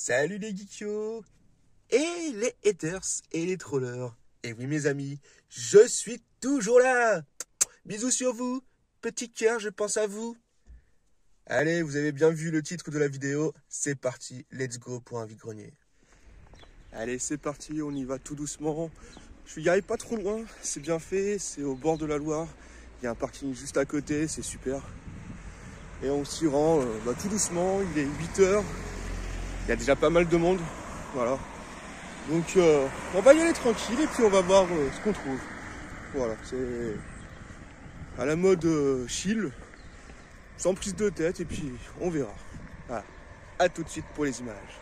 Salut les geekios et les haters et les trollers. Et oui mes amis, je suis toujours là. Bisous sur vous, petit cœur, je pense à vous. Allez, vous avez bien vu le titre de la vidéo, c'est parti, let's go pour un vide-grenier. Allez, c'est parti, on y va tout doucement. Je n'y arrive pas trop loin, c'est bien fait, c'est au bord de la Loire. Il y a un parking juste à côté, c'est super. Et on s'y rend tout doucement, il est 8 h. Il y a déjà pas mal de monde, voilà. Donc on va y aller tranquille et puis on va voir ce qu'on trouve. Voilà, c'est à la mode chill, sans prise de tête et puis on verra. Voilà, à tout de suite pour les images.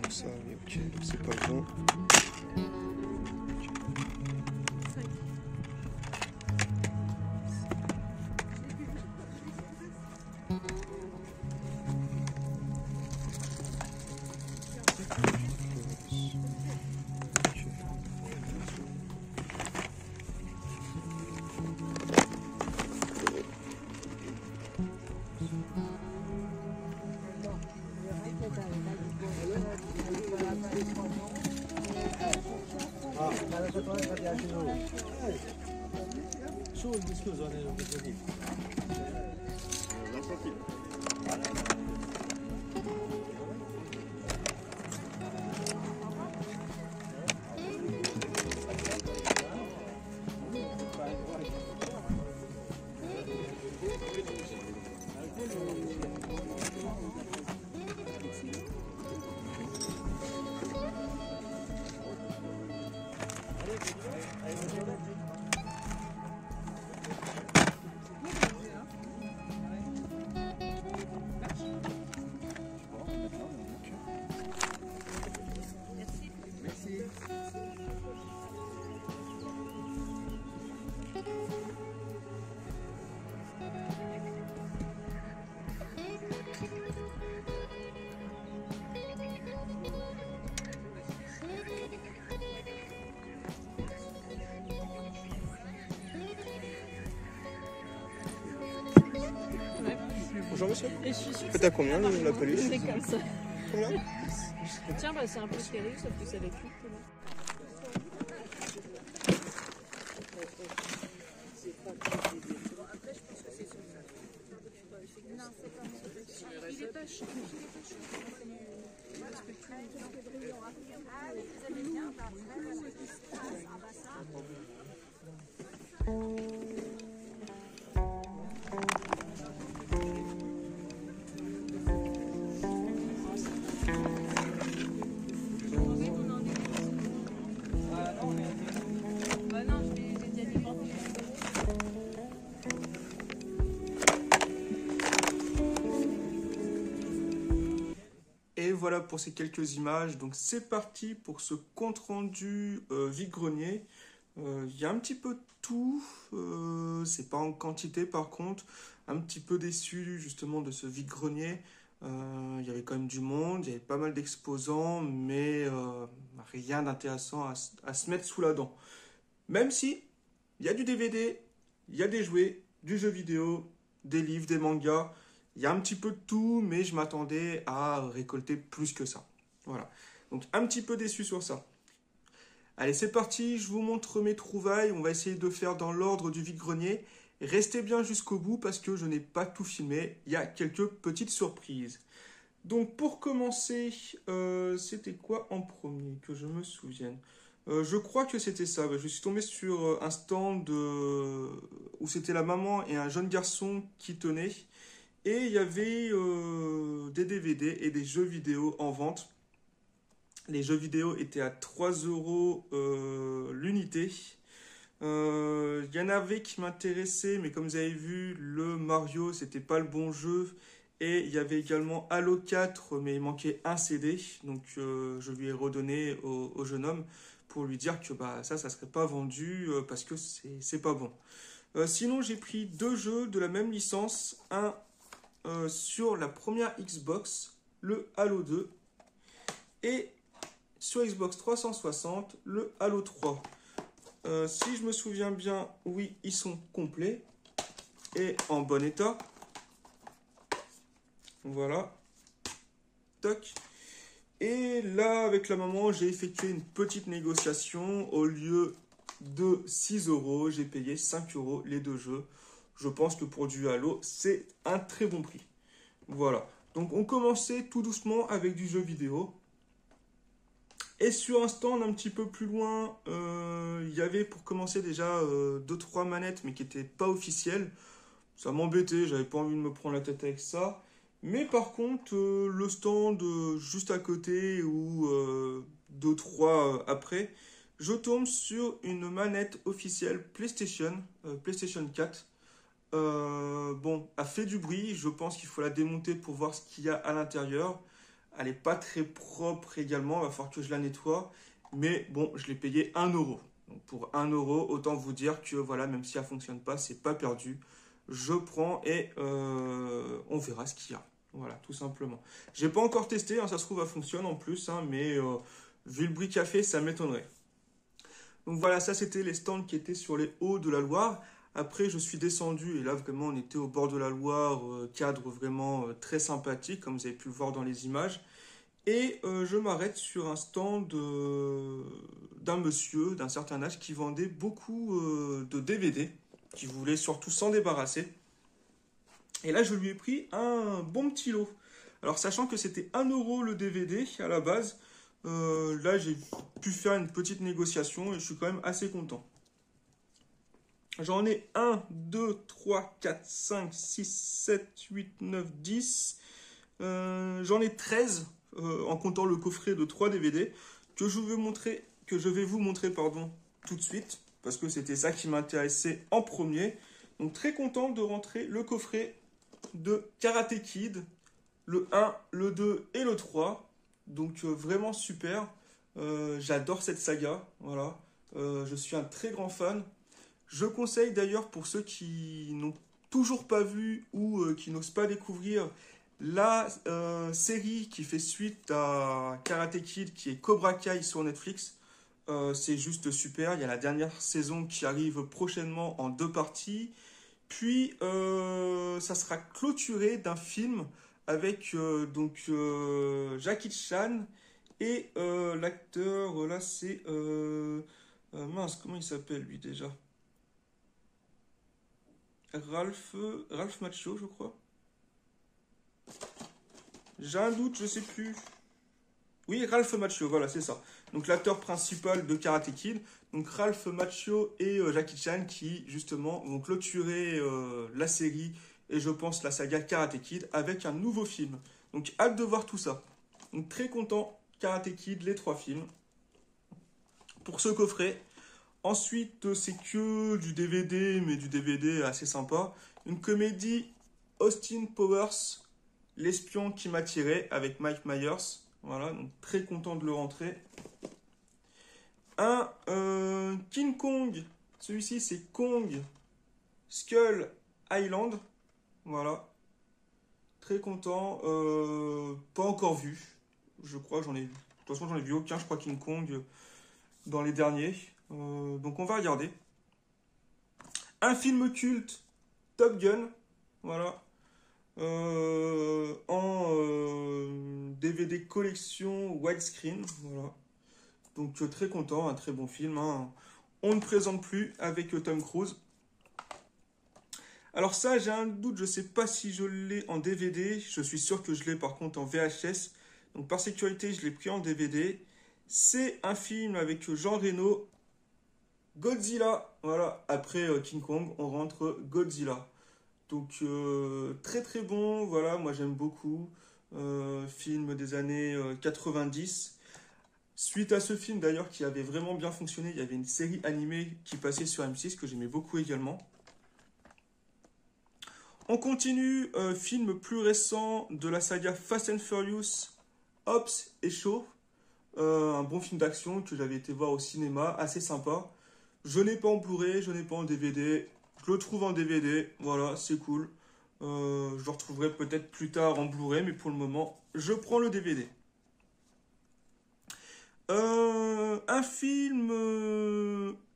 Ça, ok, c'est pas bon. Su il discorso nel Bonjour monsieur. Et je suis sûre que Faites à combien la peluche? c'est comme ça. Combien? Tiens, bah, c'est un peu scary, sauf que c'est électrique. Et voilà pour ces quelques images. Donc c'est parti pour ce compte rendu vide-grenier. Il y a un petit peu de tout. C'est pas en quantité par contre. Un petit peu déçu justement de ce vide-grenier. Il y avait quand même du monde, il y avait pas mal d'exposants, mais rien d'intéressant à se mettre sous la dent. Même si il y a du DVD, il y a des jouets, du jeu vidéo, des livres, des mangas. Il y a un petit peu de tout, mais je m'attendais à récolter plus que ça. Voilà. Donc un petit peu déçu sur ça. Allez, c'est parti, je vous montre mes trouvailles. On va essayer de faire dans l'ordre du vide-grenier. Restez bien jusqu'au bout parce que je n'ai pas tout filmé. Il y a quelques petites surprises. Donc pour commencer, c'était quoi en premier que je me souvienne? Je crois que c'était ça. Je suis tombé sur un stand où c'était la maman et un jeune garçon qui tenaient. Et il y avait des DVD et des jeux vidéo en vente. Les jeux vidéo étaient à 3 euros l'unité. Il y en avait qui m'intéressaient, mais comme vous avez vu, le Mario, c'était pas le bon jeu. Et il y avait également Halo 4, mais il manquait un CD. Donc je lui ai redonné au jeune homme pour lui dire que bah, ça serait pas vendu parce que c'est pas bon. Sinon, j'ai pris deux jeux de la même licence. Un sur la première Xbox, le Halo 2. Et sur Xbox 360, le Halo 3. Si je me souviens bien, oui, ils sont complets et en bon état. Voilà. Toc. Et là, avec la maman, j'ai effectué une petite négociation. Au lieu de 6 euros, j'ai payé 5 euros les deux jeux. Je pense que pour du Halo, c'est un très bon prix. Voilà. Donc, on commençait tout doucement avec du jeu vidéo. Et sur un stand un petit peu plus loin, il y avait pour commencer déjà 2-3 manettes, mais qui n'étaient pas officielles. Ça m'embêtait, j'avais pas envie de me prendre la tête avec ça. Mais par contre, le stand juste à côté ou 2-3 après, je tombe sur une manette officielle PlayStation, PlayStation 4. Bon, elle fait du bruit, je pense qu'il faut la démonter pour voir ce qu'il y a à l'intérieur. Elle n'est pas très propre également, il va falloir que je la nettoie. Mais bon, je l'ai payé 1 euro. Donc pour 1 euro, autant vous dire que voilà, même si elle ne fonctionne pas, c'est pas perdu. Je prends et on verra ce qu'il y a. Voilà, tout simplement. J'ai pas encore testé, hein, ça se trouve, elle fonctionne en plus, hein, mais vu le bruit qu'elle fait, ça m'étonnerait. Donc voilà, ça c'était les stands qui étaient sur les hauts de la Loire. Après, je suis descendu et là, vraiment, on était au bord de la Loire, cadre vraiment très sympathique, comme vous avez pu le voir dans les images. Et je m'arrête sur un stand d'un monsieur d'un certain âge qui vendait beaucoup de DVD, qui voulait surtout s'en débarrasser. Et là, je lui ai pris un bon petit lot. Alors, sachant que c'était 1 euro le DVD à la base, là, j'ai pu faire une petite négociation et je suis quand même assez content. J'en ai 1, 2, 3, 4, 5, 6, 7, 8, 9, 10. J'en ai 13 en comptant le coffret de 3 DVD que je vais vous montrer tout de suite parce que c'était ça qui m'intéressait en premier. Donc très content de rentrer le coffret de Karate Kid, le 1, le 2 et le 3. Donc vraiment super. J'adore cette saga. Voilà. Je suis un très grand fan. Je conseille d'ailleurs pour ceux qui n'ont toujours pas vu ou qui n'osent pas découvrir la série qui fait suite à Karate Kid qui est Cobra Kai sur Netflix. C'est juste super. Il y a la dernière saison qui arrive prochainement en 2 parties. Puis, ça sera clôturé d'un film avec Jackie Chan et l'acteur, là, c'est... mince, comment il s'appelle, lui, déjà? Ralph Macchio, je crois. J'ai un doute, je sais plus. Oui, Ralph Macchio, voilà, c'est ça. Donc l'acteur principal de Karate Kid. Donc Ralph Macchio et Jackie Chan qui, justement, vont clôturer la série et je pense la saga Karate Kid avec un nouveau film. Donc hâte de voir tout ça. Donc très content, Karate Kid, les 3 films. Pour ce coffret. Ensuite, c'est que du DVD, mais du DVD assez sympa. Une comédie Austin Powers, l'espion qui m'a tiré avec Mike Myers. Voilà, donc très content de le rentrer. Un King Kong, celui-ci c'est Kong Skull Island. Voilà, très content. Pas encore vu, je crois, j'en ai vu. De toute façon, j'en ai vu aucun, je crois, King Kong dans les derniers. Donc on va regarder. Un film culte, Top Gun. Voilà. En DVD collection widescreen. Voilà. Donc très content, un très bon film. Hein. On ne présente plus avec Tom Cruise. Alors ça, j'ai un doute, je ne sais pas si je l'ai en DVD. Je suis sûr que je l'ai par contre en VHS. Donc par sécurité, je l'ai pris en DVD. C'est un film avec Jean Reno, Godzilla. Voilà, après King Kong, on rentre Godzilla. Donc très très bon, voilà, moi j'aime beaucoup. Film des années 90. Suite à ce film d'ailleurs qui avait vraiment bien fonctionné, il y avait une série animée qui passait sur M6 que j'aimais beaucoup également. On continue, film plus récent de la saga Fast and Furious, Hobbs et Shaw. Un bon film d'action que j'avais été voir au cinéma, assez sympa. Je n'ai pas en Blu-ray, je n'ai pas en DVD. Je le trouve en DVD, voilà, c'est cool. Je le retrouverai peut-être plus tard en Blu-ray, mais pour le moment, je prends le DVD. Un film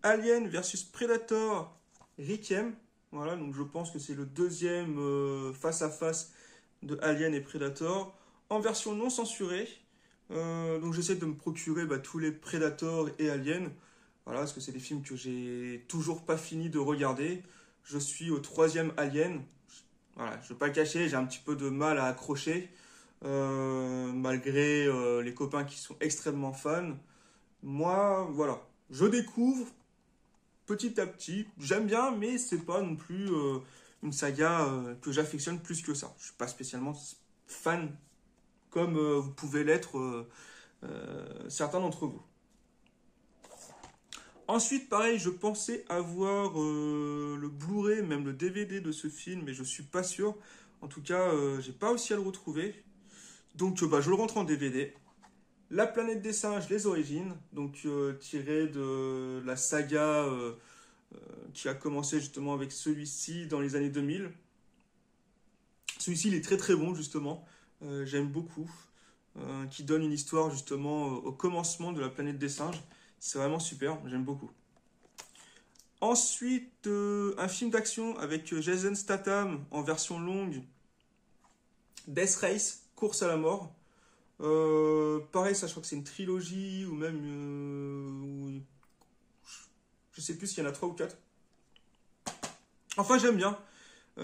Alien versus Predator Requiem. Voilà, donc je pense que c'est le deuxième face-à-face de Alien et Predator en version non censurée. Donc j'essaie de me procurer tous les Predator et Alien. Voilà, parce que c'est des films que j'ai toujours pas fini de regarder. Je suis au 3e Alien. Voilà, je ne vais pas le cacher, j'ai un petit peu de mal à accrocher. Malgré les copains qui sont extrêmement fans. Moi, voilà, je découvre petit à petit. J'aime bien, mais c'est pas non plus une saga que j'affectionne plus que ça. Je suis pas spécialement fan comme vous pouvez l'être certains d'entre vous. Ensuite, pareil, je pensais avoir le Blu-ray, même le DVD de ce film, mais je suis pas sûr. En tout cas, j'ai pas réussi à le retrouver. Donc, je le rentre en DVD. La planète des singes, les origines, donc tiré de la saga qui a commencé justement avec celui-ci dans les années 2000. Celui-ci, il est très très bon justement. J'aime beaucoup. Qui donne une histoire justement au commencement de la planète des singes. C'est vraiment super, j'aime beaucoup. Ensuite, un film d'action avec Jason Statham en version longue. Death Race, course à la mort. Pareil, ça je crois que c'est une trilogie ou même... je sais plus s'il y en a 3 ou 4. Enfin, j'aime bien.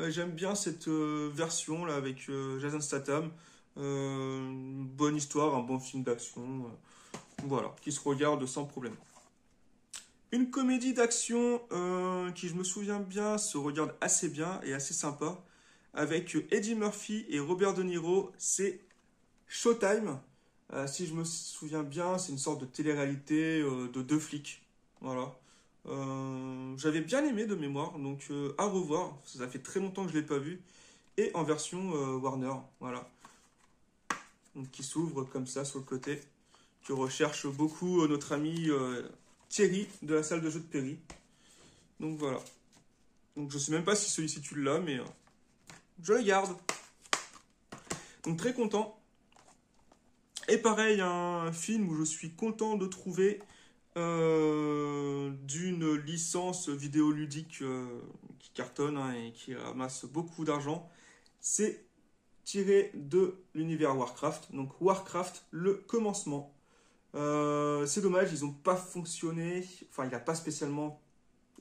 J'aime bien cette version là avec Jason Statham. Bonne histoire, un bon film d'action. Voilà, qui se regarde sans problème. Une comédie d'action qui, je me souviens bien, se regarde assez bien et assez sympa. Avec Eddie Murphy et Robert De Niro, c'est Showtime. Si je me souviens bien, c'est une sorte de télé-réalité de 2 flics. Voilà. J'avais bien aimé de mémoire, donc à revoir. Ça fait très longtemps que je ne l'ai pas vu. Et en version Warner, voilà. Donc, qui s'ouvre comme ça sur le côté. Qui recherche beaucoup notre ami Thierry de la salle de jeu de Perry. Donc voilà. Donc je sais même pas si celui-ci tu l'as, mais je le garde. Donc très content. Et pareil, un film où je suis content de trouver d'une licence vidéoludique qui cartonne hein, et qui ramasse beaucoup d'argent. C'est tiré de l'univers Warcraft. Donc Warcraft, le commencement. C'est dommage, ils n'ont pas fonctionné. Enfin, il n'a pas spécialement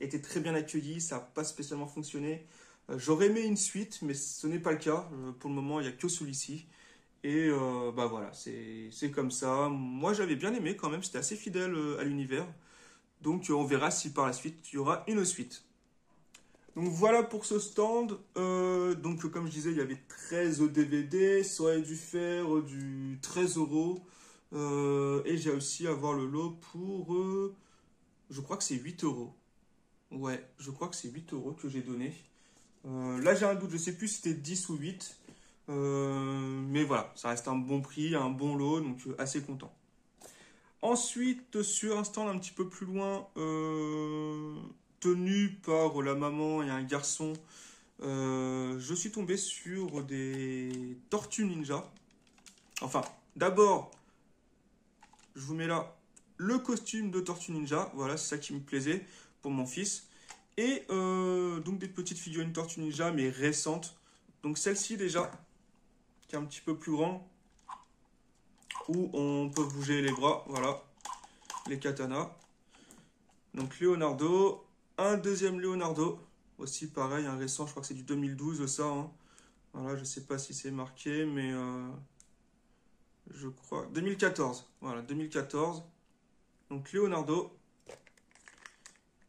été très bien accueilli, ça n'a pas spécialement fonctionné. J'aurais aimé une suite, mais ce n'est pas le cas. Pour le moment, il n'y a que celui-ci. Et bah voilà, c'est comme ça. Moi, j'avais bien aimé quand même, c'était assez fidèle à l'univers. Donc, on verra si par la suite, il y aura une suite. Donc, voilà pour ce stand. Donc, comme je disais, il y avait 13 DVD. Ça aurait dû faire du 13 euros. Et j'ai réussi à avoir le lot pour... je crois que c'est 8 euros. Ouais, je crois que c'est 8 euros que j'ai donné. Là, j'ai un doute, je ne sais plus si c'était 10 ou 8. Mais voilà, ça reste un bon prix, un bon lot, donc assez content. Ensuite, sur un stand un petit peu plus loin, tenu par la maman et un garçon, je suis tombé sur des Tortues Ninja. Enfin, d'abord, je vous mets là le costume de Tortue Ninja. Voilà, c'est ça qui me plaisait pour mon fils. Et donc des petites figurines Tortue Ninja, mais récentes. Donc celle-ci déjà, qui est un petit peu plus grand, où on peut bouger les bras, voilà, les katanas. Donc Leonardo, un deuxième Leonardo, aussi pareil, un récent, je crois que c'est du 2012 ça. Hein. Voilà, je sais pas si c'est marqué, mais je crois 2014. Voilà, 2014. Donc Leonardo.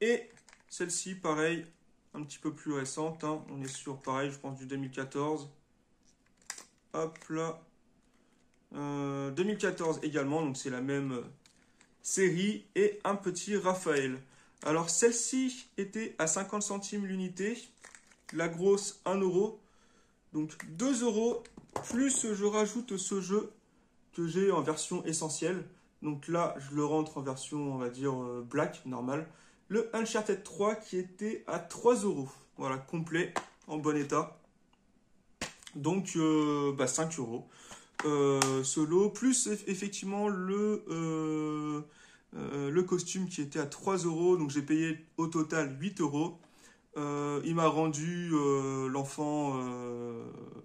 Et celle-ci, pareil, un petit peu plus récente. Hein. On est sur, pareil, je pense du 2014. Hop là. 2014 également, donc c'est la même série. Et un petit Raphaël. Alors celle-ci était à 50 centimes l'unité. La grosse 1 euro. Donc 2 euros. Plus je rajoute ce jeu que j'ai en version essentielle. Donc là, je le rentre en version, on va dire, black, normal. Le Uncharted 3 qui était à 3 euros. Voilà, complet, en bon état. Donc, 5 euros. Ce lot, plus effectivement le costume qui était à 3 euros. Donc, j'ai payé au total 8 euros. Il m'a rendu l'enfant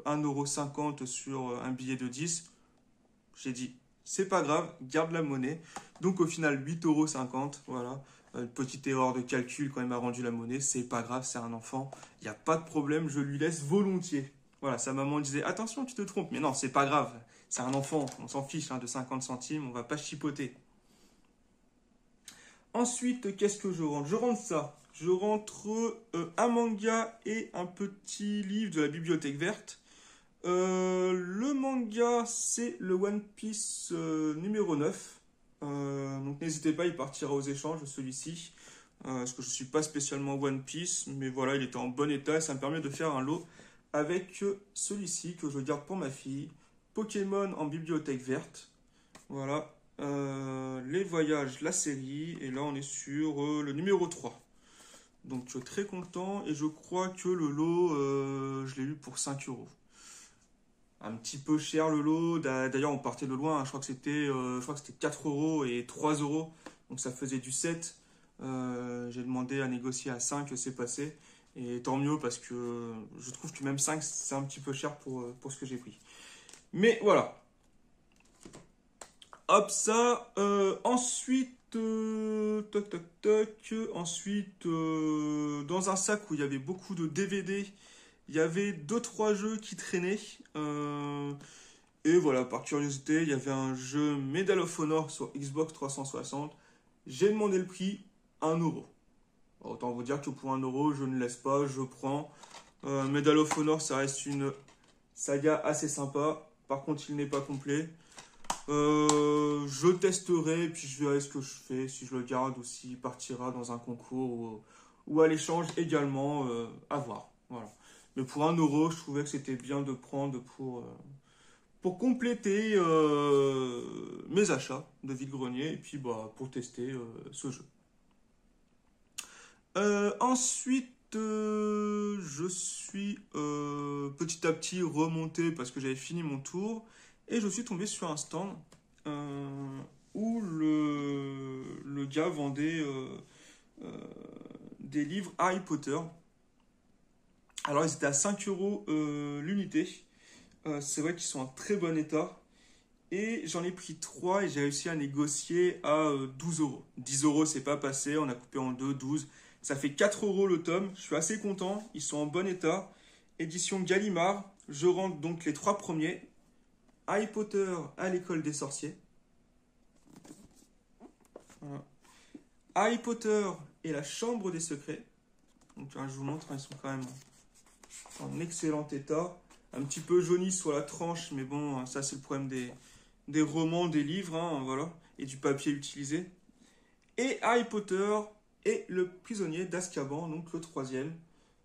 1,50 € sur un billet de 10. J'ai dit, c'est pas grave, garde la monnaie. Donc, au final, 8,50 €. Voilà. Une petite erreur de calcul quand il m'a rendu la monnaie, c'est pas grave, c'est un enfant, il n'y a pas de problème, je lui laisse volontiers. Voilà, sa maman disait, attention, tu te trompes, mais non, c'est pas grave, c'est un enfant, on s'en fiche hein, de 50 centimes, on va pas chipoter. Ensuite, qu'est-ce que je rentre? Je rentre ça, je rentre un manga et un petit livre de la bibliothèque verte. Le manga, c'est le One Piece numéro 9. Donc n'hésitez pas, il partira aux échanges celui-ci. Parce que je ne suis pas spécialement One Piece, mais voilà, il était en bon état et ça me permet de faire un lot avec celui-ci que je garde pour ma fille. Pokémon en bibliothèque verte. Voilà. Les voyages, la série. Et là, on est sur le numéro 3. Donc très content. Et je crois que le lot, je l'ai eu pour 5 euros. Un petit peu cher le lot. D'ailleurs, on partait de loin. Hein. Je crois que c'était 4 euros et 3 euros. Donc ça faisait du 7. J'ai demandé à négocier à 5, c'est passé. Et tant mieux parce que je trouve que même 5, c'est un petit peu cher pour ce que j'ai pris. Mais voilà. Hop, ça. Ensuite, Ensuite, dans un sac où il y avait beaucoup de DVD, il y avait 2-3 jeux qui traînaient. Et voilà, par curiosité, il y avait un jeu Medal of Honor sur Xbox 360. J'ai demandé le prix, 1 euro. Autant vous dire que pour 1 euro, je ne laisse pas, je prends. Medal of Honor, ça reste une saga assez sympa. Par contre, il n'est pas complet. Je testerai, puis je verrai ce que je fais, si je le garde ou s'il partira dans un concours ou à l'échange également, à voir. Voilà. Mais pour 1 euro, je trouvais que c'était bien de prendre pour compléter mes achats de vide-grenier et puis pour tester ce jeu. Ensuite, je suis petit à petit remonté parce que j'avais fini mon tour et je suis tombé sur un stand où le gars vendait des livres Harry Potter. Alors, ils étaient à 5 euros l'unité. C'est vrai qu'ils sont en très bon état. Et j'en ai pris 3 et j'ai réussi à négocier à 12 euros. 10 euros, c'est pas passé. On a coupé en deux, 12. Ça fait 4 euros le tome. Je suis assez content. Ils sont en bon état. Édition Gallimard. Je rentre donc les 3 premiers. Harry Potter à l'école des sorciers. Voilà. Harry Potter et la chambre des secrets. Donc je vous montre, ils sont quand même en excellent état. Un petit peu jaunis sur la tranche, mais bon, ça c'est le problème des romans, des livres, hein, voilà, et du papier utilisé. Et Harry Potter et le prisonnier d'Azkaban, donc le 3e.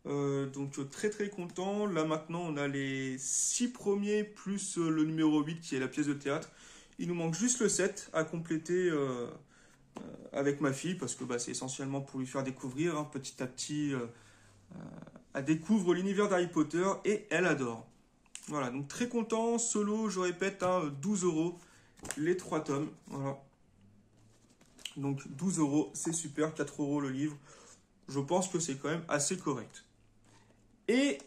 Donc très très content. Là maintenant on a les 6 premiers plus le numéro 8 qui est la pièce de théâtre. Il nous manque juste le 7 à compléter avec ma fille parce que bah, c'est essentiellement pour lui faire découvrir hein, petit à petit. Elle découvre l'univers d'Harry Potter et elle adore. Voilà, donc très content. Solo, je répète, hein, 12 euros les 3 tomes. Voilà. Donc 12 euros, c'est super. 4 euros le livre. Je pense que c'est quand même assez correct. Et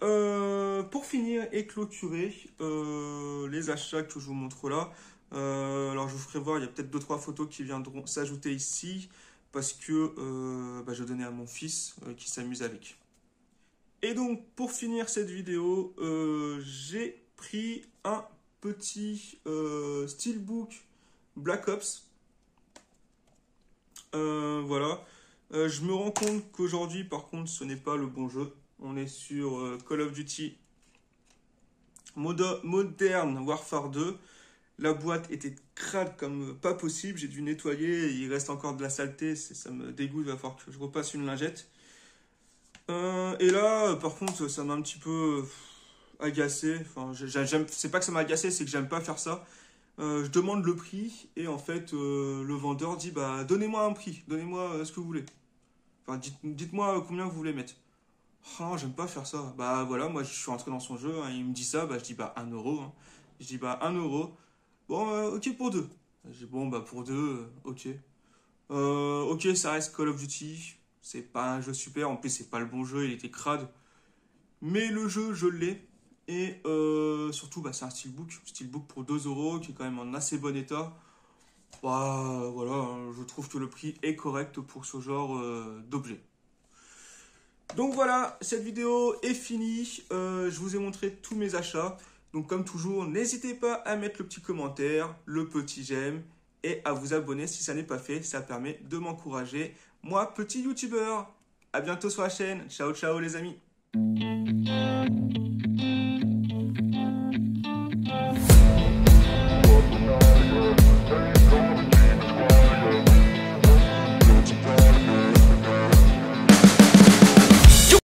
pour finir et clôturer les achats que je vous montre là. Alors je vous ferai voir, il y a peut-être 2-3 photos qui viendront s'ajouter ici. Parce que bah, je donnais à mon fils qui s'amuse avec. Et donc, pour finir cette vidéo, j'ai pris un petit Steelbook Black Ops. Voilà. Je me rends compte qu'aujourd'hui, par contre, ce n'est pas le bon jeu. On est sur Call of Duty Modern Warfare 2. La boîte était crade comme pas possible. J'ai dû nettoyer. Il reste encore de la saleté. Ça me dégoûte. Il va falloir que je repasse une lingette. Et là, par contre, ça m'a un petit peu agacé. Enfin, c'est pas que ça m'a agacé, c'est que j'aime pas faire ça. Je demande le prix et en fait, le vendeur dit bah donnez-moi un prix, donnez-moi ce que vous voulez. Enfin, dites-moi combien vous voulez mettre. Oh, j'aime pas faire ça. Bah voilà, moi je suis rentré dans son jeu, hein, il me dit ça, bah je dis bah 1 euro. Hein. Je dis bah 1 euro. Bon, ok pour 2. Je dis bon bah pour 2, ok. Ok, ça reste Call of Duty. C'est pas un jeu super, en plus c'est pas le bon jeu, il était crade. Mais le jeu, je l'ai. Et surtout, bah, c'est un steelbook pour 2 euros, qui est quand même en assez bon état. Bah, voilà, je trouve que le prix est correct pour ce genre d'objet. Donc voilà, cette vidéo est finie. Je vous ai montré tous mes achats. Donc comme toujours, n'hésitez pas à mettre le petit commentaire, le petit j'aime et à vous abonner si ça n'est pas fait. Ça permet de m'encourager. Moi, petit youtubeur. À bientôt sur la chaîne. Ciao, ciao les amis.